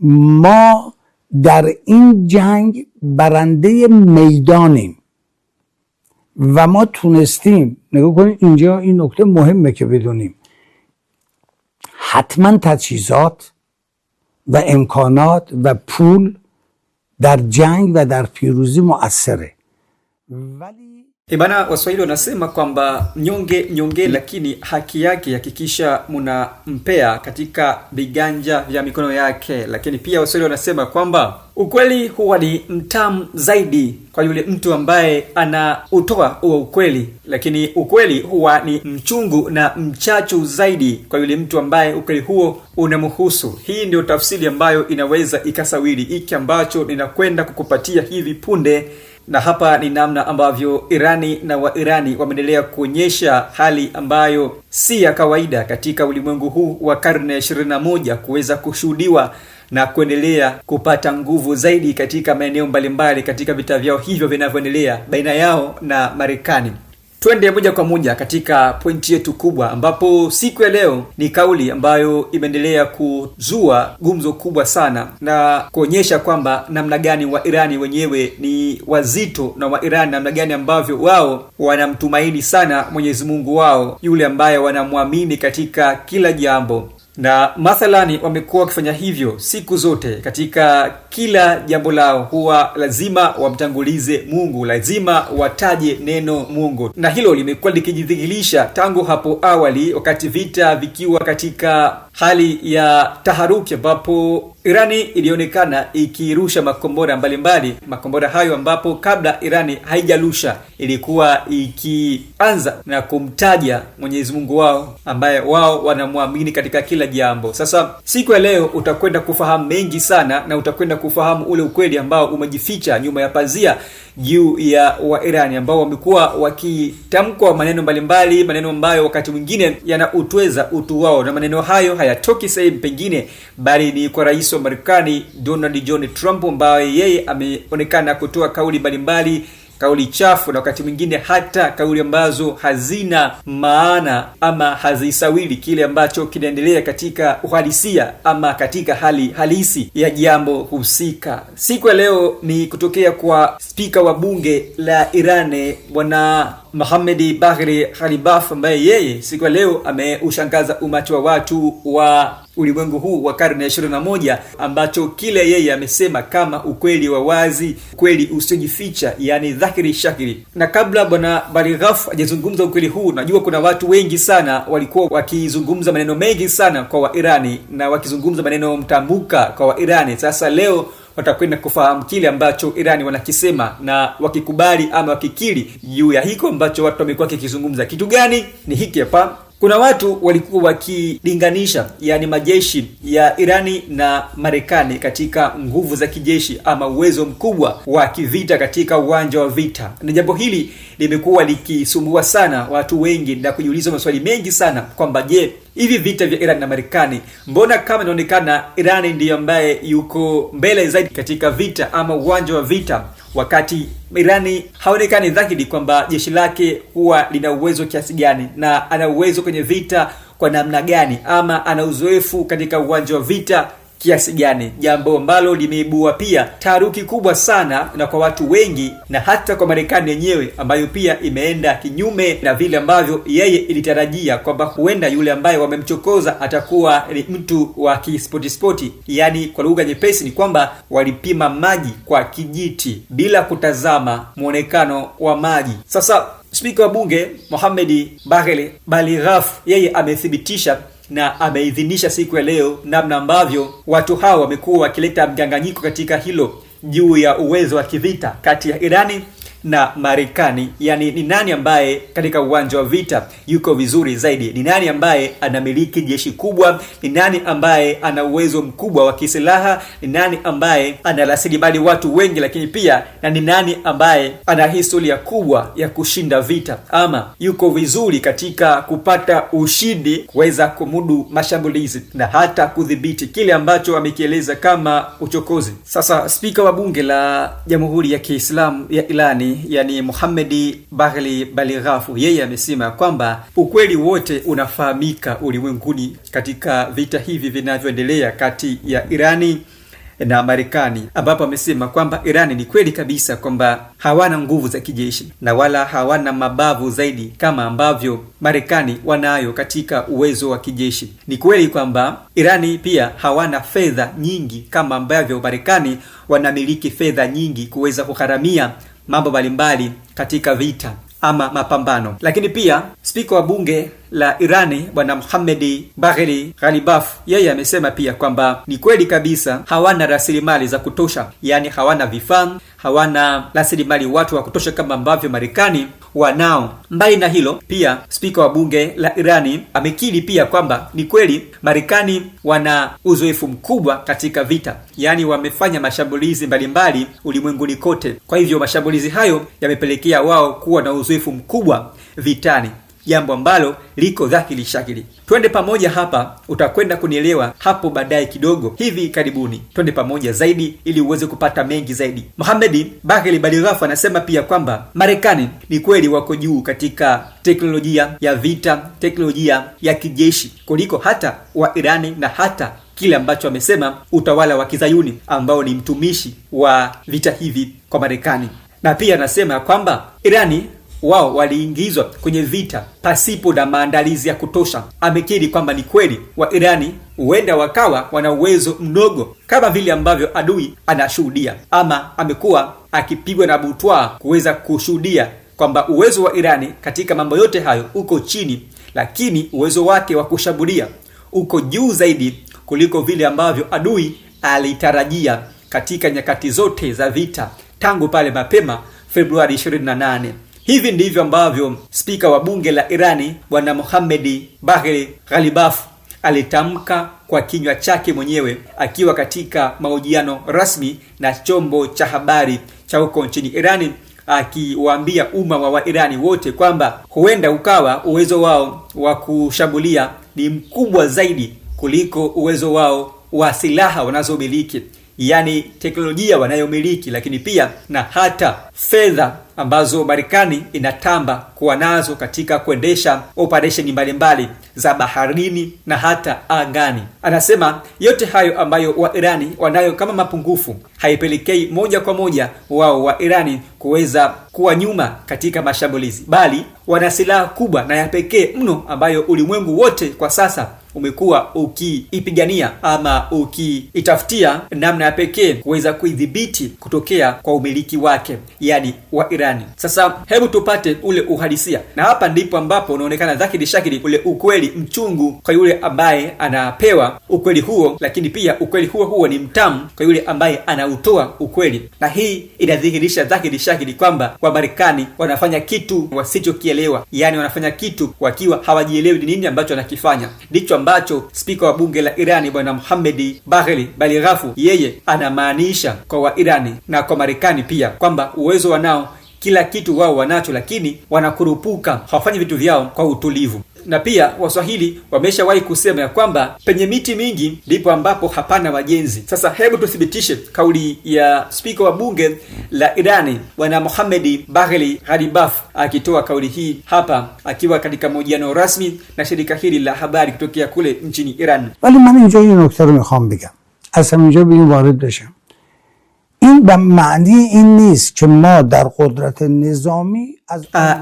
ما در این جنگ برنده میدانیم و ما تونستیم. نگاه کنید اینجا این نکته مهمه که بدونیم، حتما تجهیزات و امکانات و پول در جنگ و در پیروزی مؤثره، ولی Ibana Waswahili wanasema kwamba mnyonge lakini haki yake hakikisha mnampea katika viganja vya mikono yake. Lakini pia Waswahili wanasema kwamba ukweli huwa ni mtamu zaidi kwa yule mtu ambaye anautoa huo ukweli, lakini ukweli huwa ni mchungu na mchachu zaidi kwa yule mtu ambaye ukweli huo unamhusu. Hii ndio tafsiri ambayo inaweza ikasawiri hiki ambacho ninakwenda kukupatia hivi punde. Na hapa ni namna ambavyo Irani na Wairani wameendelea kuonyesha hali ambayo si ya kawaida katika ulimwengu huu wa karne ya 21 kuweza kushuhudiwa na kuendelea kupata nguvu zaidi katika maeneo mbalimbali katika vita vyao hivyo vinavyoendelea baina yao na Marekani. Twende moja kwa moja katika pointi yetu kubwa, ambapo siku ya leo ni kauli ambayo imeendelea kuzua gumzo kubwa sana na kuonyesha kwamba namna gani Wairani wenyewe ni wazito, na Wairani namna gani ambavyo wao wanamtumaini sana Mwenyezi Mungu wao, yule ambaye wanamwamini katika kila jambo. Na mathalani wamekuwa wakifanya hivyo siku zote, katika kila jambo lao huwa lazima wamtangulize Mungu, lazima wataje neno Mungu. Na hilo limekuwa likijidhihirisha tangu hapo awali, wakati vita vikiwa katika hali ya taharuki, ambapo Irani ilionekana ikirusha makombora mbalimbali. Makombora hayo ambapo kabla Irani haijarusha ilikuwa ikianza na kumtaja Mwenyezi Mungu wao ambaye wao wanamwamini katika kila jambo. Sasa siku ya leo utakwenda kufahamu mengi sana, na utakwenda kufahamu ule ukweli ambao umejificha nyuma ya pazia juu ya Wairani ambao wamekuwa wakitamka maneno mbalimbali, maneno ambayo wakati mwingine yanautweza utu wao, na maneno hayo hayatoki sehemu pengine bali ni kwa rais wa Marekani Donald John Trump, ambaye yeye ameonekana kutoa kauli mbalimbali, kauli chafu, na wakati mwingine hata kauli ambazo hazina maana ama hazisawiri kile ambacho kinaendelea katika uhalisia ama katika hali halisi ya jambo husika. Siku ya leo ni kutokea kwa spika wa bunge la Iran Bwana Mohammad Bagher Ghalibaf, ambaye yeye siku ya leo ameushangaza umati wa watu wa ulimwengu huu wa karne ya 21, ambacho kile yeye amesema kama ukweli wa wazi, ukweli usiojificha, yani dhahiri shakiri. Na kabla Bwana Ghalibaf hajazungumza ukweli huu, najua kuna watu wengi sana walikuwa wakizungumza maneno mengi sana kwa Wairani na wakizungumza maneno mtambuka kwa Wairani. Sasa leo watakwenda kufahamu kile ambacho Irani wanakisema na wakikubali ama wakikiri juu ya hiko ambacho watu wamekuwa kikizungumza. Kitu gani? Ni hiki hapa. Kuna watu walikuwa wakilinganisha, yani majeshi ya Irani na Marekani katika nguvu za kijeshi ama uwezo mkubwa wa kivita katika uwanja wa vita. Na jambo hili limekuwa likisumbua sana watu wengi na kujiuliza maswali mengi sana kwamba je, hivi vita vya Irani na Marekani, mbona kama inaonekana Irani ndiyo ambaye yuko mbele zaidi katika vita ama uwanja wa vita, wakati Irani haonekani dhahiri kwamba jeshi lake huwa lina uwezo kiasi gani na ana uwezo kwenye vita kwa namna gani, ama ana uzoefu katika uwanja wa vita kiasi gani, jambo ambalo limeibua pia taharuki kubwa sana na kwa watu wengi, na hata kwa Marekani yenyewe ambayo pia imeenda kinyume na vile ambavyo yeye ilitarajia kwamba huenda yule ambaye wamemchokoza atakuwa ni mtu wa kispoti, yani kwa lugha nyepesi ni kwamba walipima maji kwa kijiti bila kutazama muonekano wa maji. Sasa spika wa bunge Mohammad Bagher Ghalibaf yeye amethibitisha na ameidhinisha siku ya leo namna ambavyo watu hao wamekuwa wakileta mganganyiko katika hilo juu ya uwezo wa kivita kati ya Irani na Marekani. Yani ni nani ambaye katika uwanja wa vita yuko vizuri zaidi, ni nani ambaye anamiliki jeshi kubwa, ni nani ambaye ana uwezo mkubwa wa kisilaha, ni nani ambaye ana rasilimali watu wengi, lakini pia na ni nani ambaye ana historia kubwa ya kushinda vita ama yuko vizuri katika kupata ushindi, kuweza kumudu mashambulizi na hata kudhibiti kile ambacho amekieleza kama uchokozi. Sasa spika wa bunge la Jamhuri ya Kiislamu ya Irani, yani Mohammad Bagher Ghalibaf, yeye amesema kwamba ukweli wote unafahamika ulimwenguni katika vita hivi vinavyoendelea kati ya Irani na Marekani, ambapo amesema kwamba Irani ni kweli kabisa kwamba hawana nguvu za kijeshi na wala hawana mabavu zaidi kama ambavyo Marekani wanayo katika uwezo wa kijeshi. Ni kweli kwamba Irani pia hawana fedha nyingi kama ambavyo Marekani wanamiliki fedha nyingi kuweza kugharamia mambo mbalimbali katika vita ama mapambano. Lakini pia spika wa bunge la Irani Bwana Mohammad Bagheri Ghalibaf, yeye amesema pia kwamba ni kweli kabisa hawana rasilimali za kutosha, yani hawana vifaa, hawana rasilimali watu wa kutosha kama ambavyo Marekani wanao. Mbali na hilo, pia spika wa bunge la Irani amekiri pia kwamba ni kweli Marekani wana uzoefu mkubwa katika vita, yani wamefanya mashambulizi mbalimbali ulimwenguni kote. Kwa hivyo mashambulizi hayo yamepelekea wao kuwa na uzoefu mkubwa vitani, jambo ambalo liko dhahiri shakili. Twende pamoja hapa, utakwenda kunielewa hapo baadaye kidogo hivi karibuni. Twende pamoja zaidi ili uweze kupata mengi zaidi. Mohammad Bagheri Ghalibaf anasema pia kwamba Marekani ni kweli wako juu katika teknolojia ya vita, teknolojia ya kijeshi kuliko hata wa Irani na hata kile ambacho amesema utawala wa Kizayuni ambao ni mtumishi wa vita hivi kwa Marekani. Na pia anasema kwamba Irani wao waliingizwa kwenye vita pasipo na maandalizi ya kutosha. Amekiri kwamba ni kweli wa Irani huenda wakawa wana uwezo mdogo kama vile ambavyo adui anashuhudia, ama amekuwa akipigwa na butwa kuweza kushuhudia kwamba uwezo wa Irani katika mambo yote hayo uko chini, lakini uwezo wake wa kushambulia uko juu zaidi kuliko vile ambavyo adui alitarajia katika nyakati zote za vita tangu pale mapema Februari 28. Hivi ndivyo ambavyo spika wa bunge la Irani Bwana Mohammad Bagheri Ghalibaf alitamka kwa kinywa chake mwenyewe akiwa katika mahojiano rasmi na chombo cha habari cha huko nchini Irani, akiwaambia umma wa Irani wote kwamba huenda ukawa uwezo wao wa kushambulia ni mkubwa zaidi kuliko uwezo wao wa silaha wanazomiliki, yani teknolojia wanayomiliki, lakini pia na hata fedha ambazo Marekani inatamba kuwa nazo katika kuendesha operesheni mbalimbali za baharini na hata angani. Anasema yote hayo ambayo wa Irani wanayo kama mapungufu haipelekei moja kwa moja wao wa Irani kuweza kuwa nyuma katika mashambulizi, bali wana silaha kubwa na ya pekee mno ambayo ulimwengu wote kwa sasa umekuwa ukiipigania ama ukiitafutia namna ya pekee kuweza kuidhibiti kutokea kwa umiliki wake, yani wa Irani. Sasa hebu tupate ule uhalisia, na hapa ndipo ambapo unaonekana dhahiri shakili ule ukweli mchungu kwa yule ambaye anapewa ukweli huo, lakini pia ukweli huo ni mtamu kwa yule ambaye anautoa ukweli. Na hii inadhihirisha dhahiri shakili kwamba wa Marekani wanafanya kitu wasichokielewa, yani wanafanya kitu wakiwa hawajielewi ni nini ambacho wanakifanya. Ndicho ambacho spika wa bunge la Irani Bwana Mohammad Bagheri Ghalibaf yeye anamaanisha kwa wa Irani na kwa Marekani pia, kwamba uwezo wanao, kila kitu wao wanacho, lakini wanakurupuka, hawafanyi vitu vyao kwa utulivu. Na pia Waswahili wameshawahi kusema ya kwamba penye miti mingi ndipo ambapo hapana wajenzi. Sasa hebu tuthibitishe kauli ya spika wa bunge la Irani Bwana Mohammad Bagheri Ghalibaf akitoa kauli hii hapa akiwa katika mahojiano rasmi na shirika hili la habari kutokea kule nchini Iran. ولی من اینجا یه نکته رو میخوام بگم، اصلا اینجا بگیم وارد بشم. این به معنی این نیست که ما در قدرت نظامی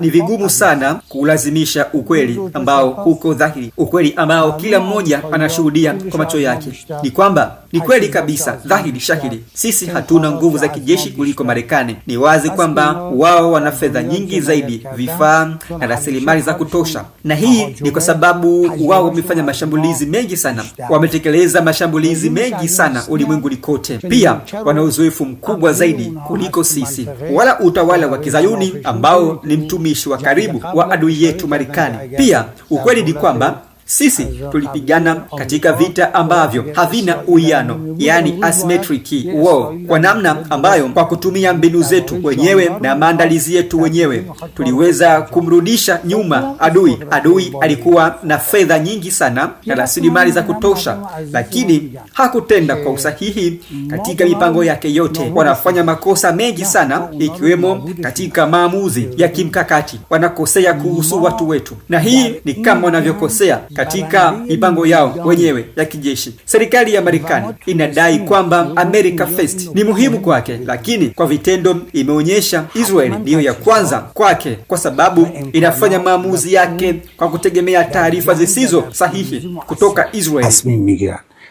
ni vigumu sana kulazimisha ukweli ambao uko dhahiri, ukweli ambao kila mmoja anashuhudia kwa macho yake. Ni kwamba ni kweli kabisa dhahiri shakili, sisi hatuna nguvu za kijeshi kuliko Marekani. Ni wazi kwamba wao wana fedha nyingi zaidi, vifaa na rasilimali za kutosha, na hii ni kwa sababu wao wamefanya mashambulizi mengi sana, wametekeleza mashambulizi mengi sana ulimwenguni kote. Pia wana uzoefu mkubwa zaidi kuliko sisi, wala utawala wa Kizayuni ambao ni mtumishi wa karibu wa adui yetu Marekani. Pia ukweli ni kwamba sisi tulipigana katika vita ambavyo havina uwiano, yani asymmetric war, kwa namna ambayo kwa kutumia mbinu zetu wenyewe na maandalizi yetu wenyewe tuliweza kumrudisha nyuma adui. Adui alikuwa na fedha nyingi sana na rasilimali za kutosha, lakini hakutenda kwa usahihi katika mipango yake yote. Wanafanya makosa mengi sana, ikiwemo katika maamuzi ya kimkakati. Wanakosea kuhusu watu wetu, na hii ni kama wanavyokosea katika mipango yao wenyewe ya kijeshi. Serikali ya Marekani inadai kwamba America First ni muhimu kwake, lakini kwa vitendo imeonyesha Israeli ndiyo ya kwanza kwake, kwa sababu inafanya maamuzi yake kwa kutegemea taarifa zisizo sahihi kutoka Israeli.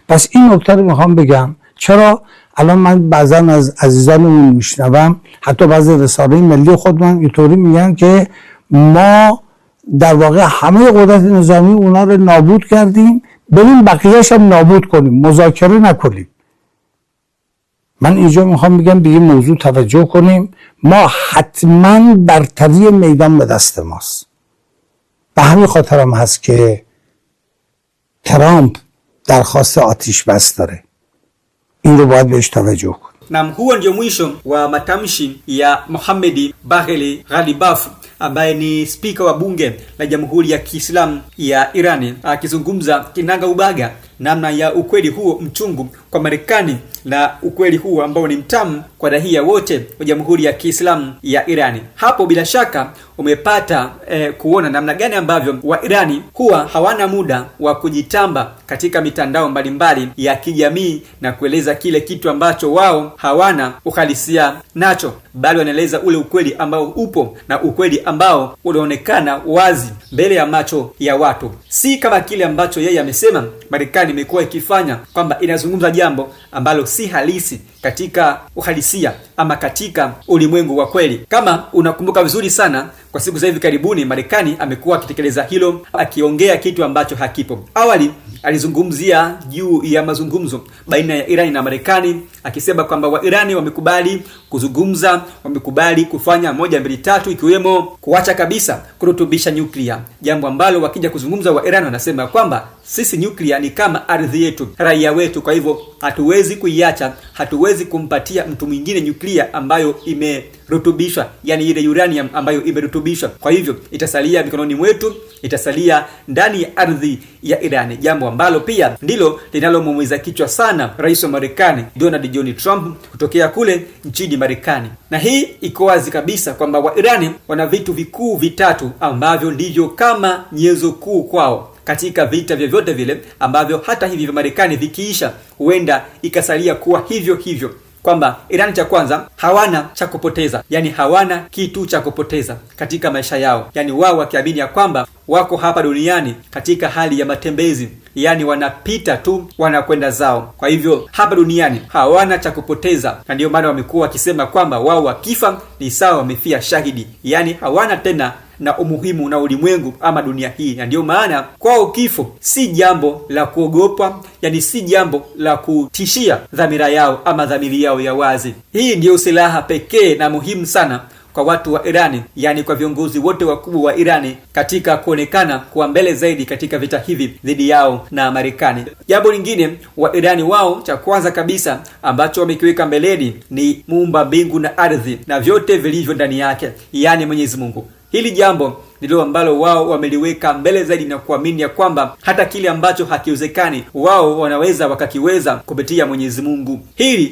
پس این نکته رو میخوام بگم. چرا الان من بعضا از عزیزانمون میشنوم، حتی بعضی رسانه‌های ملی خودمون اینطوری میگن که ما در واقع همه قدرت نظامی اونا رو نابود کردیم، بریم بقیه‌اش هم نابود کنیم، مذاکره نکنیم. من اینجا میخوام بگم به این موضوع توجه کنیم. ما حتما برتری میدان به دست ماست. به همین خاطر هم هست که ترامپ درخواست آتش بس داره. این رو باید بهش توجه کنیم. Na huo ndio mwisho wa matamshi ya Mohamed Bagheri Ghalibaf ambaye ni spika wa bunge la Jamhuri ya Kiislamu ya Irani, akizungumza kinaga ubaga namna ya ukweli huo mchungu kwa Marekani na ukweli huo ambao ni mtamu kwa raia wote wa Jamhuri ya Kiislamu ya Irani. Hapo bila shaka umepata kuona namna gani ambavyo wa Irani huwa hawana muda wa kujitamba katika mitandao mbalimbali ya kijamii na kueleza kile kitu ambacho wao hawana uhalisia nacho, bali wanaeleza ule ukweli ambao upo na ukweli ambao unaonekana wazi mbele ya macho ya watu. Si kama kile ambacho yeye amesema Marekani imekuwa ikifanya, kwamba inazungumza jambo ambalo si halisi katika uhalisia ama katika ulimwengu wa kweli. Kama unakumbuka vizuri sana, kwa siku za hivi karibuni Marekani amekuwa akitekeleza hilo, akiongea kitu ambacho hakipo. Awali alizungumzia juu ya mazungumzo baina ya Irani na Marekani, akisema kwamba wa Irani wamekubali kuzungumza, wamekubali kufanya 1, 2, 3, ikiwemo kuacha kabisa kurutubisha nyuklia, jambo ambalo wakija kuzungumza wa Irani wanasema kwamba sisi nyuklia ni kama ardhi yetu, raia wetu, kwa hivyo hatuwezi kuiacha, hatuwezi kumpatia mtu mwingine nyuklia ambayo imerutubishwa, yani ile uranium ambayo imerutubishwa. Kwa hivyo itasalia mikononi mwetu, itasalia ndani ya ardhi ya Irani, jambo ambalo pia ndilo linalomuumiza kichwa sana rais wa Marekani Donald John Trump kutokea kule nchini Marekani. Na hii iko wazi kabisa kwamba wa Irani wana vitu vikuu vitatu ambavyo ndivyo kama nyenzo kuu kwao katika vita vyovyote vile ambavyo hata hivi vya Marekani vikiisha huenda ikasalia kuwa hivyo hivyo. Kwamba Irani cha kwanza hawana cha kupoteza, yani hawana kitu cha kupoteza katika maisha yao, yani wao wakiamini ya kwamba wako hapa duniani katika hali ya matembezi, yani wanapita tu wanakwenda zao. Kwa hivyo hapa duniani hawana cha kupoteza, na ndio maana wamekuwa wakisema kwamba wao wakifa ni sawa wamefia shahidi, yani hawana tena na umuhimu na ulimwengu ama dunia hii. Na ndio maana kwao kifo si jambo la kuogopa, yani si jambo la kutishia dhamira yao ama dhamiri yao ya wazi. Hii ndio silaha pekee na muhimu sana kwa watu wa Irani, yani kwa viongozi wote wakubwa wa Irani, katika kuonekana kuwa mbele zaidi katika vita hivi dhidi yao na Marekani. Jambo lingine wa Irani wao cha kwanza kabisa ambacho wamekiweka mbeleni ni muumba mbingu na ardhi na vyote vilivyo ndani yake, yani Mwenyezi Mungu. Hili jambo ndilo ambalo wao wameliweka mbele zaidi na kuamini ya kwamba hata kile ambacho hakiwezekani wao wanaweza wakakiweza kupitia Mwenyezi Mungu. Hili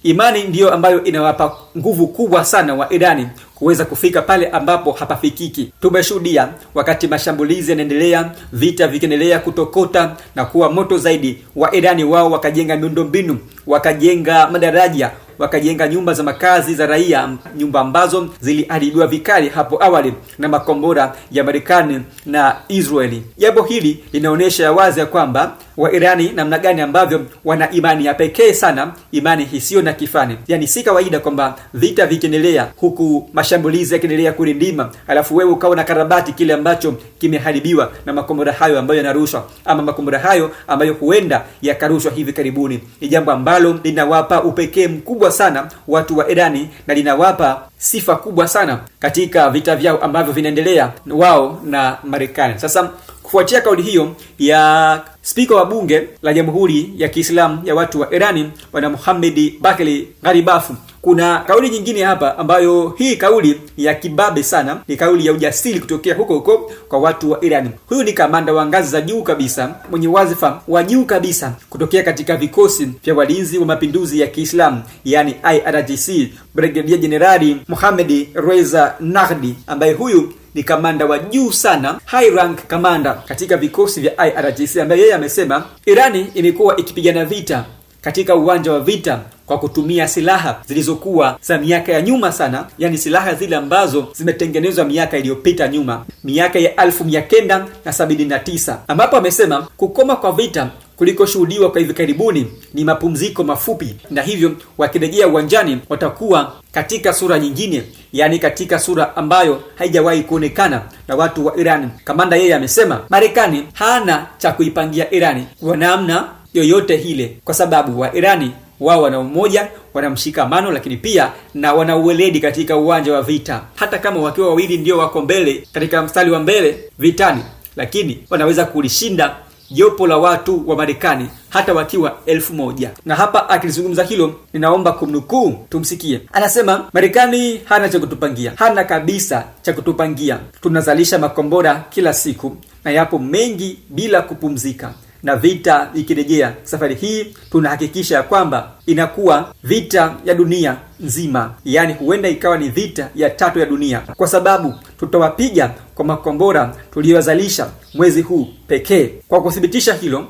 imani ndiyo ambayo inawapa nguvu kubwa sana wa Irani kuweza kufika pale ambapo hapafikiki. Tumeshuhudia wakati mashambulizi yanaendelea, vita vikiendelea kutokota na kuwa moto zaidi, wa Irani wao wakajenga miundombinu, wakajenga madaraja, wakajenga nyumba za makazi za raia, nyumba ambazo ziliharibiwa vikali hapo awali na makombora ya Marekani na Israeli. Jambo hili linaonyesha wazi ya kwamba wa Irani namna gani ambavyo wana imani ya pekee sana, imani hisio na kifani. Yani si kawaida kwamba vita vikiendelea huku mashambulizi yakiendelea kurindima, alafu wewe ukaona karabati kile ambacho kimeharibiwa na makombora hayo ambayo yanarushwa, ama makombora hayo ambayo huenda yakarushwa hivi karibuni. Ni jambo ambalo linawapa upekee mkubwa sana watu wa Irani na linawapa sifa kubwa sana katika vita vyao ambavyo vinaendelea wao na Marekani. Sasa kufuatia kauli hiyo ya spika wa bunge la Jamhuri ya Kiislamu ya watu wa Irani bwana Mohamed Bagheri Ghalibaf, kuna kauli nyingine hapa ambayo hii kauli ya kibabe sana, ni kauli ya ujasiri kutokea huko kwa watu wa Irani. Huyu ni kamanda wa ngazi za juu kabisa, mwenye wazifa wa juu kabisa kutokea katika vikosi vya walinzi wa mapinduzi ya Kiislamu, yani IRGC, Brigadier General Mohammad Reza Nagdi, ambaye huyu ni kamanda wa juu sana, high rank commander katika vikosi vya IRGC, ambaye yeye amesema Irani imekuwa ikipigana vita katika uwanja wa vita kwa kutumia silaha zilizokuwa za miaka ya nyuma sana, yani silaha zile ambazo zimetengenezwa miaka iliyopita nyuma, miaka ya 1979, ambapo amesema kukoma kwa vita kulikoshuhudiwa kwa hivi karibuni ni mapumziko mafupi, na hivyo wakirejea uwanjani watakuwa katika sura nyingine, yani katika sura ambayo haijawahi kuonekana na watu wa Iran. Kamanda yeye amesema Marekani hana cha kuipangia Irani kwa namna yoyote ile, kwa sababu wa Irani wao wana umoja, wana mshikamano, lakini pia na wana uweledi katika uwanja wa vita. Hata kama wakiwa wawili ndio wako mbele katika mstari wa mbele vitani, lakini wanaweza kulishinda jopo la watu wa Marekani hata wakiwa 1000. Na hapa akilizungumza hilo, ninaomba kumnukuu, tumsikie. Anasema Marekani hana cha kutupangia, hana kabisa cha kutupangia. Tunazalisha makombora kila siku na yapo mengi bila kupumzika, na vita ikirejea safari hii tunahakikisha kwamba inakuwa vita ya dunia nzima, yani huenda ikawa ni vita ya 3 ya dunia, kwa sababu tutawapiga kwa makombora tuliyozalisha mwezi huu pekee. Kwa kuthibitisha hilo,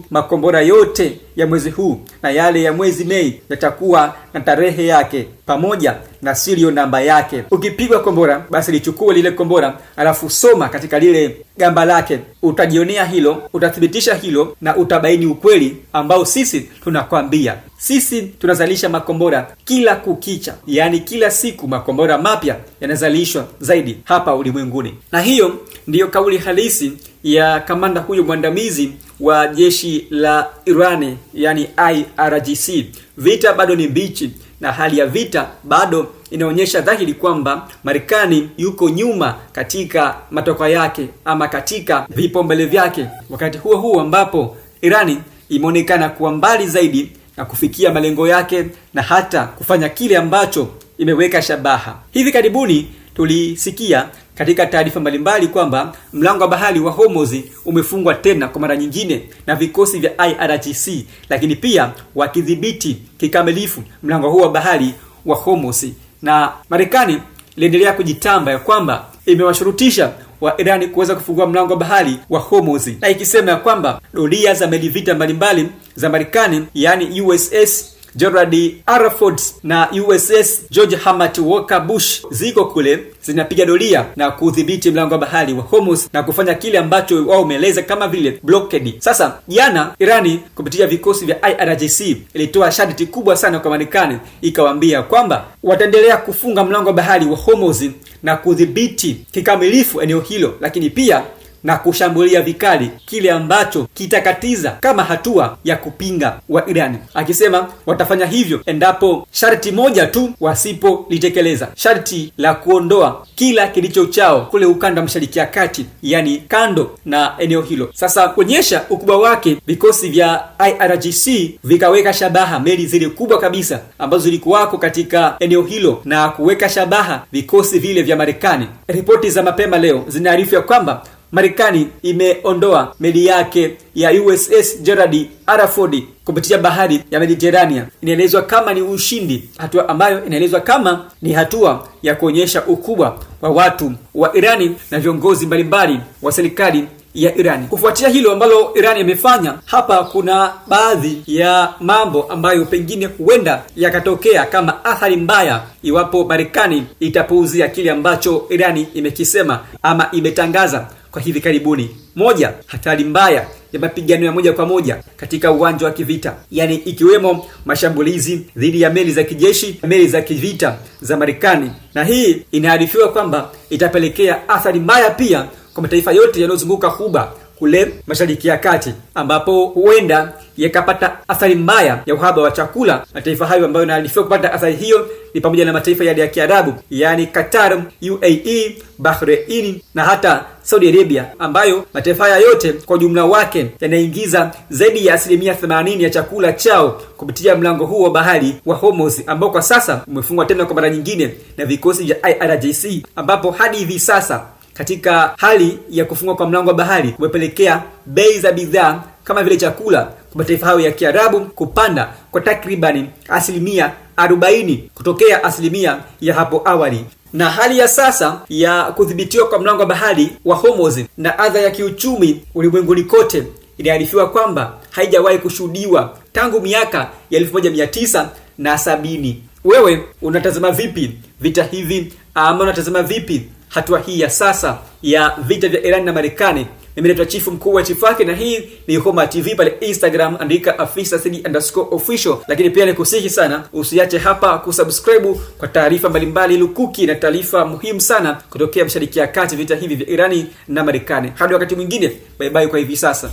makombora yote ya mwezi huu na yale ya mwezi Mei yatakuwa na tarehe yake pamoja na serial namba yake. Ukipigwa kombora, basi lichukue lile kombora alafu soma katika lile gamba lake, utajionea hilo, utathibitisha hilo na utabaini ukweli ambao sisi tunakwambia. Sisi tunazalisha makombora kila kukicha, yani kila siku makombora mapya yanazalishwa zaidi hapa ulimwenguni. Na hiyo ndiyo kauli halisi ya kamanda huyo mwandamizi wa jeshi la Irani, yani IRGC. Vita bado ni mbichi, na hali ya vita bado inaonyesha dhahiri kwamba Marekani yuko nyuma katika matokeo yake ama katika vipaumbele vyake, wakati huo ambapo Irani imeonekana kuwa mbali zaidi na kufikia malengo yake na hata kufanya kile ambacho imeweka shabaha. Hivi karibuni tulisikia katika taarifa mbalimbali kwamba mlango wa bahari wa Hormuz umefungwa tena kwa mara nyingine na vikosi vya IRGC, lakini pia wakidhibiti kikamilifu mlango huo wa bahari wa Hormuz. Na Marekani iliendelea kujitamba ya kwamba imewashurutisha wa Irani kuweza kufungua mlango wa bahari wa Hormuz, na ikisema ya kwamba doria za meli vita mbalimbali za Marekani, yani USS Gerald R. Ford na USS George Herbert Walker Bush ziko kule zinapiga doria na kudhibiti mlango wa bahari wa Hormuz na kufanya kile ambacho wao umeeleza kama vile blockade. Sasa jana Irani kupitia vikosi vya IRGC ilitoa sharti kubwa sana kwa Marekani, ikawaambia kwamba wataendelea kufunga mlango wa bahari wa Hormuz na kudhibiti kikamilifu eneo hilo, lakini pia na kushambulia vikali kile ambacho kitakatiza kama hatua ya kupinga wa Irani, akisema watafanya hivyo endapo sharti moja tu wasipolitekeleza, sharti la kuondoa kila kilicho chao kule ukanda Mashariki ya Kati, yani kando na eneo hilo. Sasa kuonyesha ukubwa wake, vikosi vya IRGC vikaweka shabaha meli zile kubwa kabisa ambazo zilikuwako katika eneo hilo na kuweka shabaha vikosi vile vya Marekani. Ripoti za mapema leo zinaarifu kwamba Marekani imeondoa meli yake ya USS Gerald R. Ford kupitia bahari ya Mediterania. Inaelezwa kama ni ushindi, hatua ambayo inaelezwa kama ni hatua ya kuonyesha ukubwa wa watu wa Irani na viongozi mbalimbali wa serikali ya Irani. Kufuatia hilo ambalo Irani imefanya, hapa kuna baadhi ya mambo ambayo pengine huenda yakatokea kama athari mbaya iwapo Marekani itapuuzia kile ambacho Irani imekisema ama imetangaza kwa hivi karibuni. Moja, hatari mbaya ya mapigano ya moja kwa moja katika uwanja wa kivita, yani ikiwemo mashambulizi dhidi ya meli za kijeshi, meli za kivita za Marekani. Na hii inaarifiwa kwamba itapelekea athari mbaya pia kwa mataifa yote yanayozunguka Ghuba kule Mashariki ya Kati, ambapo huenda yakapata athari mbaya ya uhaba wa chakula. Mataifa hayo ambayo yanaarifiwa kupata athari hiyo ni pamoja na mataifa ya Kiarabu, yani Qatar, UAE, Bahrain na hata Saudi Arabia, ambayo mataifa haya yote kwa jumla wake yanaingiza zaidi ya 80% ya chakula chao kupitia mlango huu wa bahari wa Hormuz, ambao kwa sasa umefungwa tena kwa mara nyingine na vikosi vya IRGC, ambapo hadi hivi sasa katika hali ya kufungwa kwa mlango wa bahari umepelekea bei za bidhaa kama vile chakula kwa mataifa hayo ya Kiarabu kupanda kwa takribani 40% kutokea asilimia ya hapo awali. Na hali ya sasa ya kudhibitiwa kwa mlango wa bahari wa Hormuz na adha ya kiuchumi ulimwenguni kote inaarifiwa kwamba haijawahi kushuhudiwa tangu miaka ya 1970. Wewe unatazama vipi vita hivi, ama unatazama vipi hatua hii ya sasa ya vita vya Iran na Marekani? Mimi naitwa Chifu Mkuu wa Chifake na hii ni Homa TV. Pale Instagram andika @afisa_official, lakini pia nikusihi sana usiache hapa kusubscribe kwa taarifa mbalimbali lukuki na taarifa muhimu sana kutokea Mashariki ya Kati, vita hivi vya Irani na Marekani. Hadi wakati mwingine, bye bye kwa hivi sasa.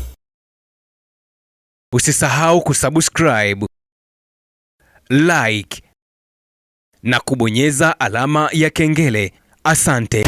Usisahau kusubscribe, like na kubonyeza alama ya kengele. Asante.